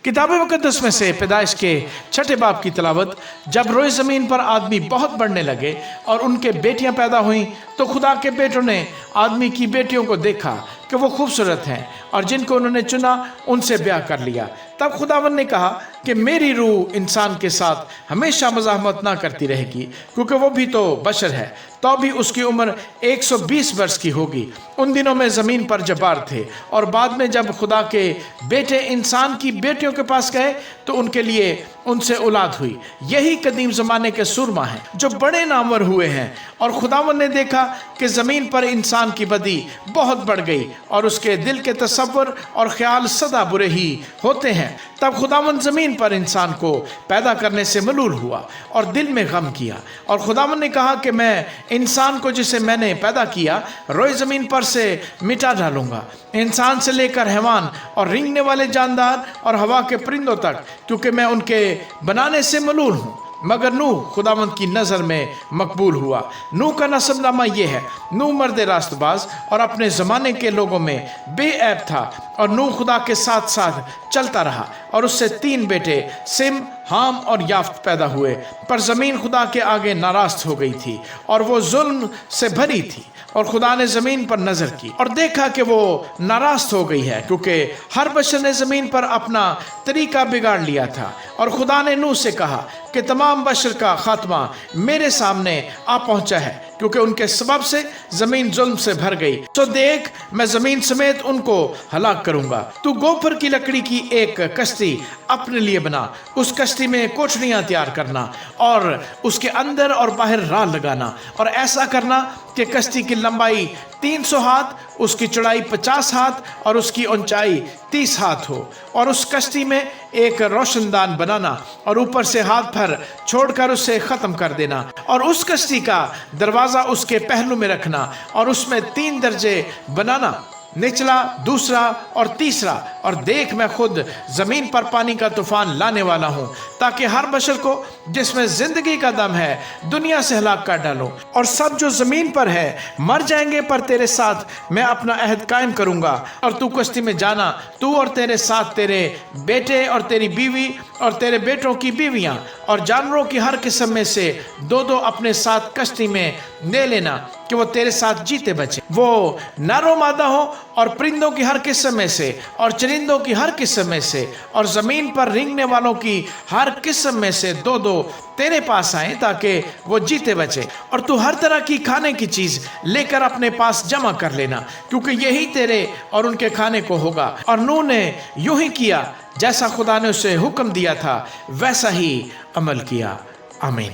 किताब मुकद्दस में से पैदाइश के 6 बाब की तलावत। जब रोए ज़मीन पर आदमी बहुत बढ़ने लगे और उनके बेटियां पैदा हुईं, तो खुदा के बेटों ने आदमी की बेटियों को देखा कि वो खूबसूरत हैं, और जिनको उन्होंने चुना उनसे ब्याह कर लिया। तब खुदावन ने कहा कि मेरी रूह इंसान के साथ हमेशा मज़ाहमत ना करती रहेगी, क्योंकि वो भी तो बशर है। तो भी उसकी उम्र 120 वर्ष की होगी। उन दिनों में ज़मीन पर जब्बार थे, और बाद में जब खुदा के बेटे इंसान की बेटियों के पास गए तो उनके लिए उनसे औलाद हुई। यही कदीम ज़माने के सुरमा हैं जो बड़े नामवर हुए हैं। और खुदावन ने देखा कि ज़मीन पर इंसान की बदी बहुत बढ़ गई, और उसके दिल के तसव्वुर और ख्याल सदा बुरे ही होते हैं। तब खुदावन ज़मीन पर इंसान को पैदा करने से मलूल हुआ और दिल में गम किया। और खुदावन ने कहा कि मैं इंसान को जिसे मैंने पैदा किया रोए ज़मीन पर से मिटा डालूंगा, इंसान से लेकर हैवान और रेंगने वाले जानदार और हवा के परिंदों तक, क्योंकि मैं उनके बनाने से मलूल हूँ। मगर नूह खुदावंद की नज़र में मकबूल हुआ। नूह का नस्बनामा ये है। नूह मर्द रास्तबाज और अपने ज़माने के लोगों में बेऐब था, और नूह खुदा के साथ साथ चलता रहा, और उससे 3 बेटे सिम, हाम और याफ्त पैदा हुए। पर ज़मीन खुदा के आगे नाराज़ हो गई थी, और वो जुल्म से भरी थी। और खुदा ने ज़मीन पर नज़र की और देखा कि वो नाराज़ हो गई है, क्योंकि हर बशर ने ज़मीन पर अपना तरीका बिगाड़ लिया था। और खुदा ने नूह से कहा कि तमाम बशर का खात्मा मेरे सामने आ पहुंचा है, क्योंकि उनके सबब से ज़मीन जुल्म से भर गई। तो देख, मैं ज़मीन समेत उनको हलाक करूंगा। तू गोफर की लकड़ी की एक कश्ती अपने लिए बना, उस कश्ती में कोठरियाँ तैयार करना, और उसके अंदर और बाहर राल लगाना, और ऐसा करना कि कश्ती की लंबाई 300 हाथ, उसकी चौड़ाई 50 हाथ और उसकी ऊंचाई 30 हाथ हो। और उस कश्ती में एक रोशनदान बनाना, और ऊपर से हाथ भर छोड़कर उसे ख़त्म कर देना, और उस कश्ती का दरवाज़ा उसके पहलू में रखना, और उसमें 3 दर्जे बनाना, निचला, दूसरा और तीसरा। और देख, मैं खुद ज़मीन पर पानी का तूफान लाने वाला हूँ, ताकि हर बशर को जिसमें ज़िंदगी का दम है दुनिया से हलाक कर डालूँ। और सब जो ज़मीन पर है मर जाएंगे, पर तेरे साथ मैं अपना अहद कायम करूँगा। और तू कश्ती में जाना, तू और तेरे साथ तेरे बेटे और तेरी बीवी और तेरे बेटों की बीवियाँ, और जानवरों की हर किस्म में से 2-2 अपने साथ कश्ती में ले लेना, कि वो तेरे साथ जीते बचे। वो नर मादा हो, और परिंदों की हर किस्म में से, और चरिंदों की हर किस्म में से, और ज़मीन पर रेंगने वालों की हर किस्म में से 2-2 तेरे पास आए, ताकि वो जीते बचे। और तू हर तरह की खाने की चीज़ लेकर अपने पास जमा कर लेना, क्योंकि यही तेरे और उनके खाने को होगा। और नूह ने यूं ही किया, जैसा खुदा ने उसे हुक्म दिया था, वैसा ही अमल किया। आमीन।